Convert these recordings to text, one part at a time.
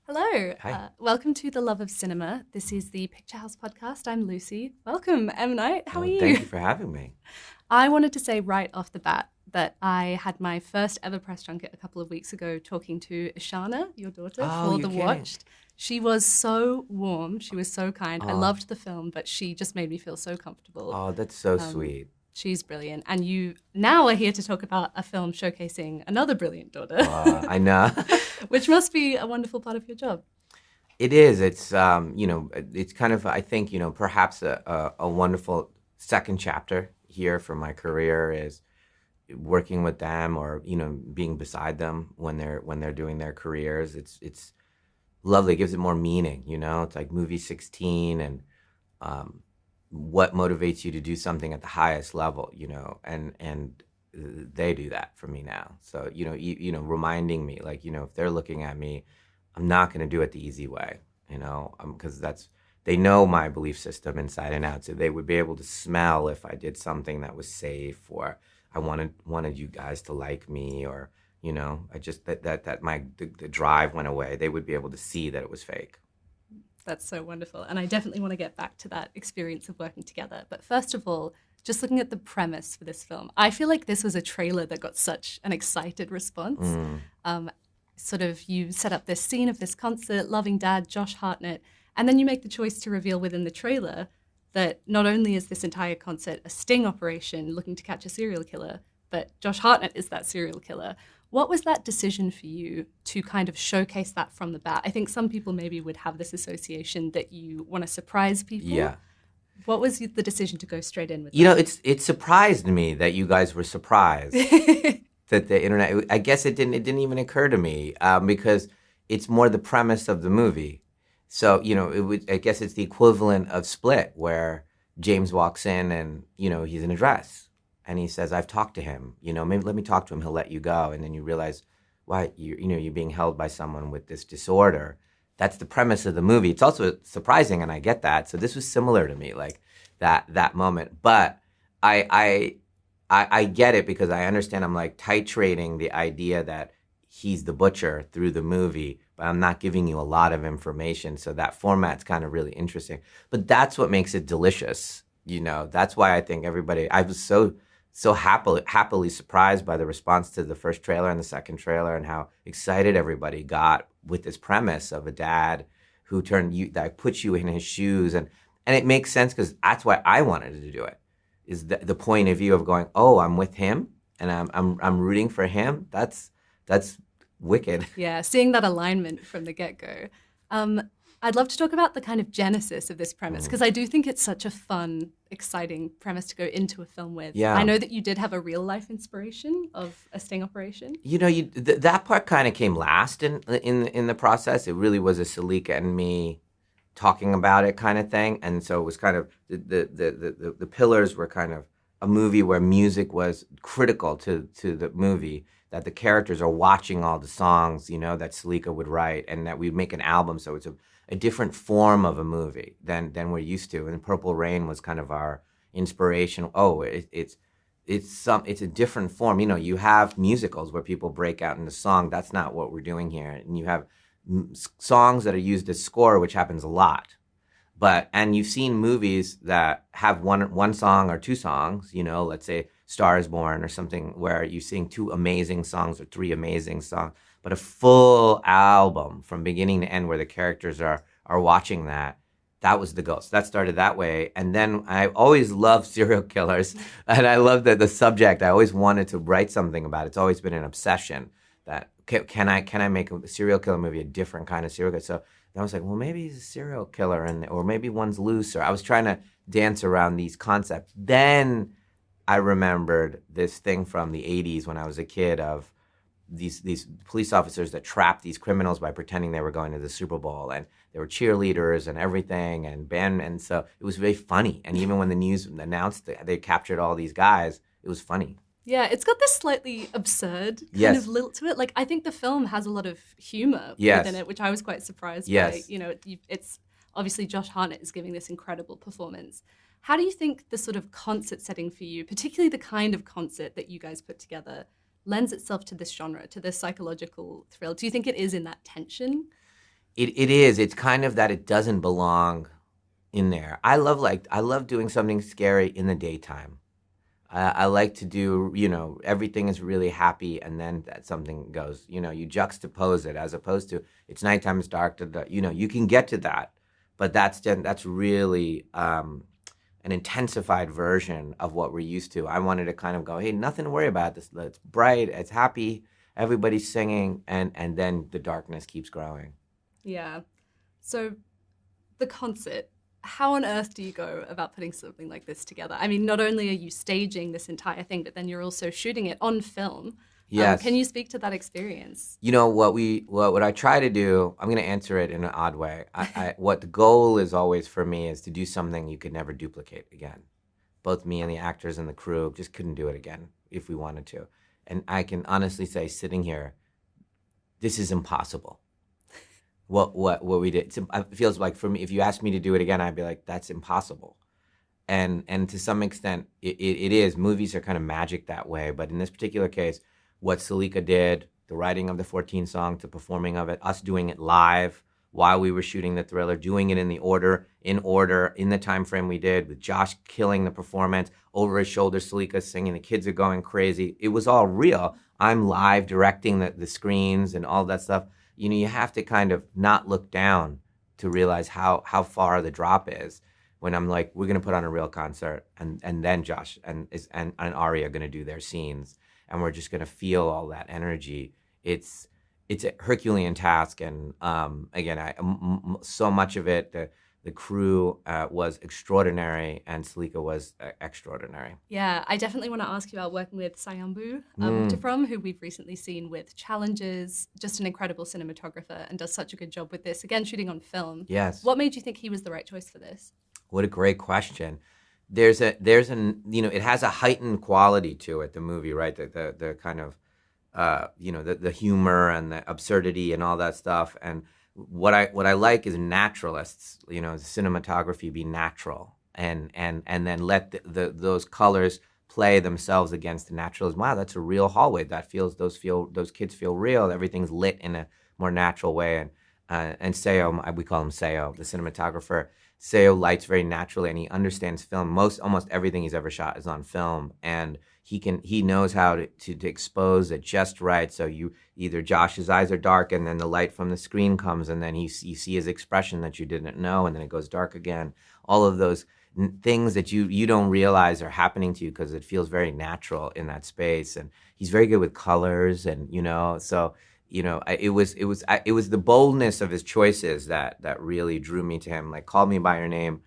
Hello. Hi. Welcome to The Love of Cinema. This is the Picturehouse podcast. I'm Lucy. Welcome, M. Night. How are Oh, you? thank you for having me. I wanted to say right off the bat that I had my first ever press junket a couple of weeks ago talking to Ishana, your daughter, Oh, for you're The kidding. Watched. She was so warm. She was so kind. I Oh, loved the film, but she just made me feel so comfortable. oh, that's so Um, sweet. she's brilliant. And you now are here to talk about a film showcasing another brilliant daughter, I know. which must be a wonderful part of your job. It is. It's kind of, I think, perhaps a wonderful second chapter here for my career is working with them or, being beside them when they're doing their careers. It's lovely. It gives it more meaning, It's like movie 16 and um, what motivates you to do something at the highest level, and they do that for me now. So, reminding me, like, if they're looking at me, I'm not going to do it the easy way, because they know my belief system inside and out. So they would be able to smell if I did something that was safe, or I wanted you guys to like me, or, I just, the drive went away. They would be able to see that it was fake. That's so wonderful. And I definitely want to get back to that experience of working together. But first of all, just looking at the premise for this film, I feel like this was a trailer that got such an excited response. Mm. Um, Sort of, you set up this scene of this concert, loving dad, Josh Hartnett, and then you make the choice to reveal within the trailer that not only is this entire concert a sting operation looking to catch a serial killer, but Josh Hartnett is that serial killer. What was that decision for you to kind of showcase that from the bat? I think some people maybe would have this association that you want to surprise people. Yeah. What was the decision to go straight in with It surprised me that you guys were surprised that? that the internet. I guess it didn't even occur to me because it's more the premise of the movie. So I guess it's the equivalent of Split, where James walks in and he's in a dress and he says, "I've talked to him. Maybe let me talk to him. He'll let you go." And then you realize, why you're being held by someone with this disorder. That's the premise of the movie. It's also surprising, and I get that. So this was similar to me, like that moment. But I I get it because I understand I'm like titrating the idea that he's the butcher through the movie, but I'm not giving you a lot of information. So that format's kind of really interesting. But that's what makes it delicious. That's why I think I was so happily surprised by the response to the first trailer and the second trailer and how excited everybody got with this premise of a dad who that puts you in his shoes. And it makes sense because that's why I wanted to do it is the point of view of going, oh, I'm with him and I'm rooting for him. That's wicked. Yeah, seeing that alignment from the get go. I'd love to talk about the kind of genesis of this premise Mm. because I do think it's such a fun, exciting premise to go into a film with. I Yeah. know that you did have a real life inspiration of a sting operation. That part kind of came last in the process. It really was a Salika and me talking about it kind of thing, and so it was kind of the pillars were kind of a movie where music was critical to the movie. That the characters are watching all the songs, that Salika would write, and that we'd make an album. So it's a different form of a movie than we're used to. And Purple Rain was kind of our inspiration. Oh, it's a different form. You have musicals where people break out into song. That's not what we're doing here. And you have songs that are used as score, which happens a lot. And you've seen movies that have one song or two songs, let's say Star is Born or something, where you sing two amazing songs or three amazing songs, but a full album from beginning to end where the characters are watching that was the ghost. That started that way. And then I always loved serial killers and I love the subject. I always wanted to write something about it. It's always been an obsession that can I make a serial killer movie, a different kind of serial killer? So I was like, well, maybe he's a serial killer, or maybe one's loose. Or I was trying to dance around these concepts. Then I remembered this thing from the '80s when I was a kid of these police officers that trapped these criminals by pretending they were going to the Super Bowl, and they were cheerleaders and everything, and so it was very funny. And even when the news announced that they captured all these guys, it was funny. Yeah, it's got this slightly absurd kind Yes. of lilt to it. Like, I think the film has a lot of humor Yes. within it, which I was quite surprised by. Yes. It's obviously Josh Hartnett is giving this incredible performance. How do you think the sort of concert setting for you, particularly the kind of concert that you guys put together, lends itself to this genre, to this psychological thrill? Do you think it is in that tension? it is. It's kind of that it doesn't belong in there. I love doing something scary in the daytime. I like to do, everything is really happy, and then that something goes, you juxtapose it as opposed to it's nighttime, it's dark, you can get to that, but that's really an intensified version of what we're used to. I wanted to kind of go, hey, nothing to worry about. This, it's bright, it's happy, everybody's singing, and then the darkness keeps growing. Yeah. So the concert, how on earth do you go about putting something like this together? I mean, not only are you staging this entire thing, but then you're also shooting it on film. Yes. Can you speak to that experience? What I try to do, I'm going to answer it in an odd way. What the goal is always for me is to do something you could never duplicate again. Both me and the actors and the crew just couldn't do it again if we wanted to. And I can honestly say, sitting here, this is impossible. What we did, it feels like for me, if you asked me to do it again, I'd be like, that's impossible. And to some extent, it is. Movies are kind of magic that way. But in this particular case, what Salika did, the writing of the 14 song to performing of it, us doing it live while we were shooting the thriller, doing it in the time frame we did, with Josh killing the performance, over his shoulder, Salika singing, the kids are going crazy. It was all real. I'm live directing the screens and all that stuff. You have to kind of not look down to realize how far the drop is. When I'm like, we're going to put on a real concert, and then Josh and Ari are going to do their scenes, and we're just going to feel all that energy. It's a Herculean task, and again, so much of it, the crew was extraordinary, and Salika was extraordinary. Yeah, I definitely want to ask you about working with Sayambu Tafrom, who we've recently seen with Challenges, just an incredible cinematographer, and does such a good job with this, again, shooting on film. Yes. What made you think he was the right choice for this? What a great question. It has a heightened quality to it, the movie, right? The kind of, the humor and the absurdity and all that stuff. And what I like is naturalists, the cinematography be natural, and then let those colors play themselves against the naturalism. Wow, that's a real hallway. Those kids feel real. Everything's lit in a more natural way. And Seo, we call him Seo, the cinematographer. Seo lights very naturally, and he understands film. Almost everything he's ever shot is on film, and he knows how to expose it just right. So either Josh's eyes are dark, and then the light from the screen comes, and then you see his expression that you didn't know, and then it goes dark again. All of those things that you don't realize are happening to you because it feels very natural in that space. And he's very good with colors, and so. It was the boldness of his choices that really drew me to him. Like Call Me by Your Name,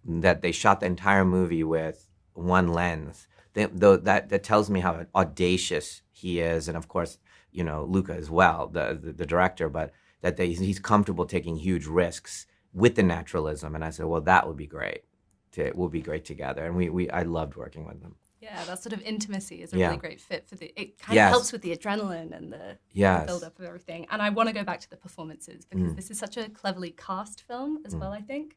that they shot the entire movie with one lens. That tells me how audacious he is, and of course, Luca as well, the director. But that he's comfortable taking huge risks with the naturalism. And I said, well, that would be great. We'll be great together, and I loved working with them. Yeah, that sort of intimacy is a really great fit for it kind of helps with the adrenaline and the build-up of everything. And I want to go back to the performances, because this is such a cleverly cast film as well, I think.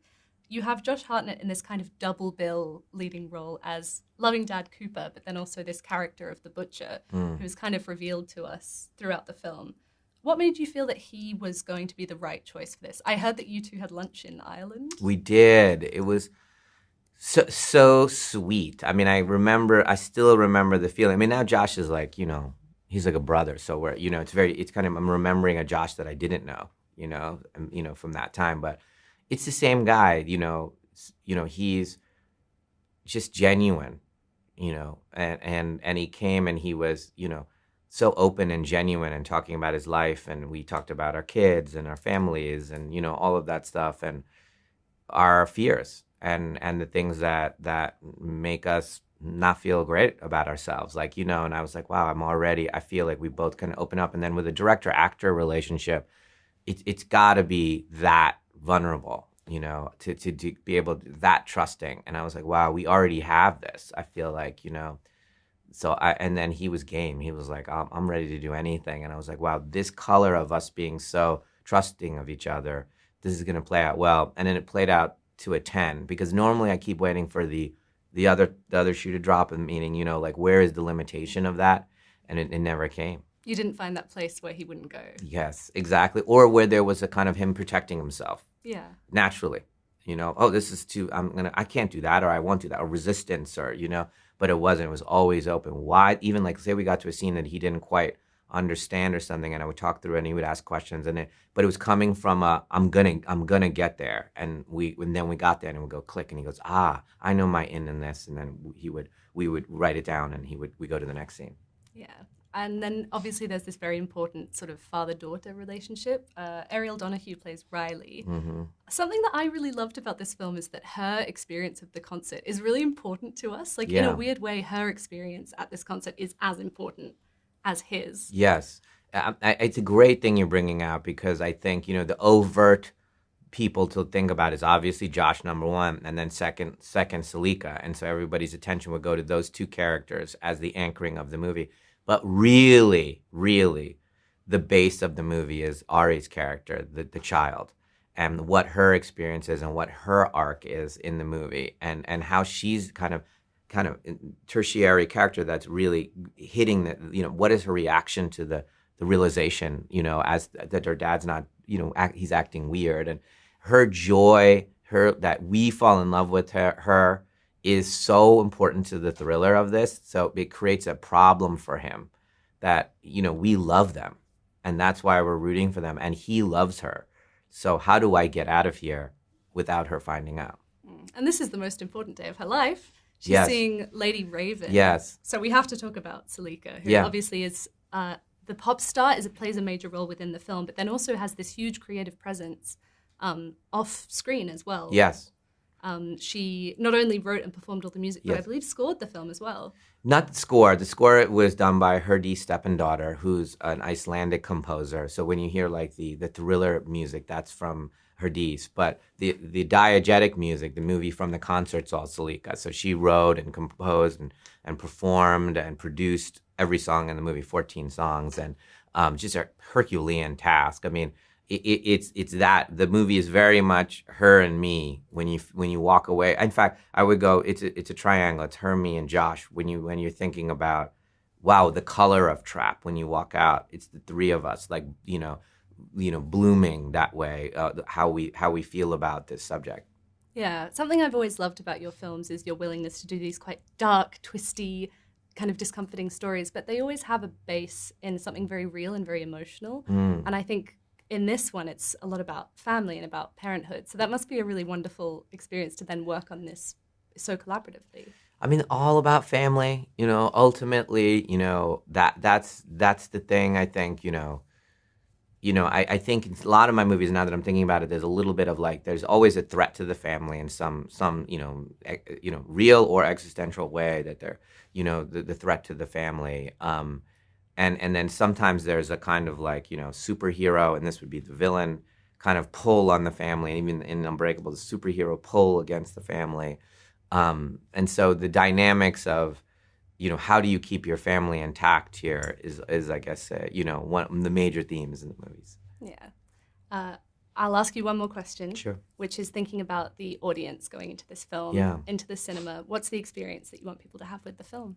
You have Josh Hartnett in this kind of double bill leading role as loving dad Cooper, but then also this character of the butcher, who's kind of revealed to us throughout the film. What made you feel that he was going to be the right choice for this? I heard that you two had lunch in Ireland. We did. It was so sweet. I mean, I still remember the feeling. I mean, now Josh is like, he's like a brother. So I'm remembering a Josh that I didn't know, from that time. But it's the same guy, he's just genuine, and he came and he was, so open and genuine and talking about his life. And we talked about our kids and our families and, all of that stuff, and our fears. And the things that make us not feel great about ourselves, and I was like, wow, I feel like we both kind of open up. And then with a director-actor relationship, it's got to be that vulnerable, to be able to, that trusting. And I was like, wow, we already have this. I feel like, and then he was game. He was like, I'm ready to do anything. And I was like, wow, this color of us being so trusting of each other, this is going to play out well. And then it played out to a 10, because normally I keep waiting for the other shoe to drop, and meaning, where is the limitation of that? And it never came. You didn't find that place where he wouldn't go. Yes, exactly. Or where there was a kind of him protecting himself. Yeah. Naturally. Oh, this is too, I can't do that, or I won't do that, or resistance, or, but it wasn't. It was always open, wide. Even like, say we got to a scene that he didn't quite understand or something, and I would talk through it, and he would ask questions, but it was coming from I'm gonna get there, and then we got there, and it would go click, and he goes, I know my in this, and then we would write it down, and we go to the next scene. Yeah. And then obviously there's this very important sort of father-daughter relationship. Ariel Donahue plays Riley. Mm-hmm. Something that I really loved about this film is that her experience of the concert is really important to us. Like, in Yeah. a weird way, her experience at this concert is as important as his. Yes. It's a great thing you're bringing out, because I think, the overt people to think about is obviously Josh, number one, and then second Salika. And so everybody's attention would go to those two characters as the anchoring of the movie. But really, really, the base of the movie is Ari's character, the child, and what her experience is and what her arc is in the movie, and how she's kind of tertiary character that's really hitting what is her reaction to the realization, as that her dad's not, he's acting weird, and her joy, that we fall in love with her is so important to the thriller of this. So it creates a problem for him that, we love them, and that's why we're rooting for them, and he loves her. So how do I get out of here without her finding out? And this is the most important day of her life. She's Yes. seeing Lady Raven. Yes. So we have to talk about Salika, who Yeah. obviously is the pop star, plays a major role within the film, but then also has this huge creative presence off screen as well. Yes. She not only wrote and performed all the music, but Yes. I believe scored the film as well. Not the score. The score was done by Herdi Steppendaughter, who's an Icelandic composer. So when you hear like the thriller music, that's from Herdis. But the diegetic music, the movie from the concert's all Salika. So she wrote and composed and performed and produced every song in the movie, 14 songs, and just a Herculean task. I mean, it's that the movie is very much her and me when you walk away. In fact, I would go, it's a triangle. It's her, me, and Josh. When you're thinking about, wow, the color of Trap, when you walk out, it's the three of us, like blooming that way. How we feel about this subject. Yeah, something I've always loved about your films is your willingness to do these quite dark, twisty, kind of discomforting stories, but they always have a base in something very real and very emotional. And I think in this one, it's a lot about family and about parenthood. So that must be a really wonderful experience to then work on this so collaboratively. I mean, all about family, ultimately, that's the thing. I think, I think in a lot of my movies, now that I'm thinking about it, there's a little bit of like, there's always a threat to the family in some real or existential way, that they're, the threat to the family. And then sometimes there's a kind of like, superhero, and this would be the villain, kind of pull on the family. And even in Unbreakable, the superhero pull against the family. And so the dynamics of, how do you keep your family intact here is I guess, one of the major themes in the movies. Yeah. I'll ask you one more question. Sure. Which is thinking about the audience going into this film, Yeah. into the cinema. What's the experience that you want people to have with the film?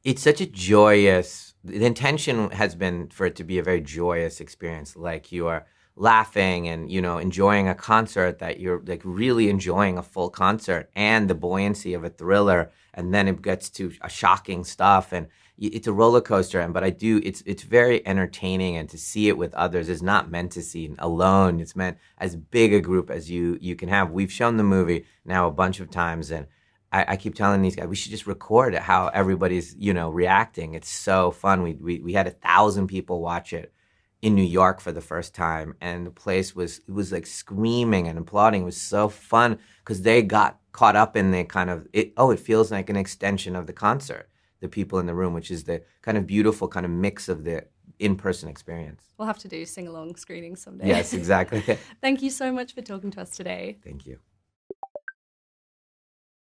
It's such a joyous, the intention has been for it to be a very joyous experience. Like you are laughing and, enjoying a concert, that you're like really enjoying a full concert, and the buoyancy of a thriller. And then it gets to a shocking stuff, and it's a roller coaster. But it's very entertaining, and to see it with others is not meant to see alone. It's meant as big a group as you can have. We've shown the movie now a bunch of times, and I keep telling these guys, we should just record it, how everybody's, reacting. It's so fun. We had 1,000 people watch it in New York for the first time, and the place was like screaming and applauding. It was so fun because they got caught up in the kind of, it feels like an extension of the concert, the people in the room, which is the kind of beautiful kind of mix of the in-person experience. We'll have to do sing-along screenings someday. Yes, exactly. Thank you so much for talking to us today. Thank you.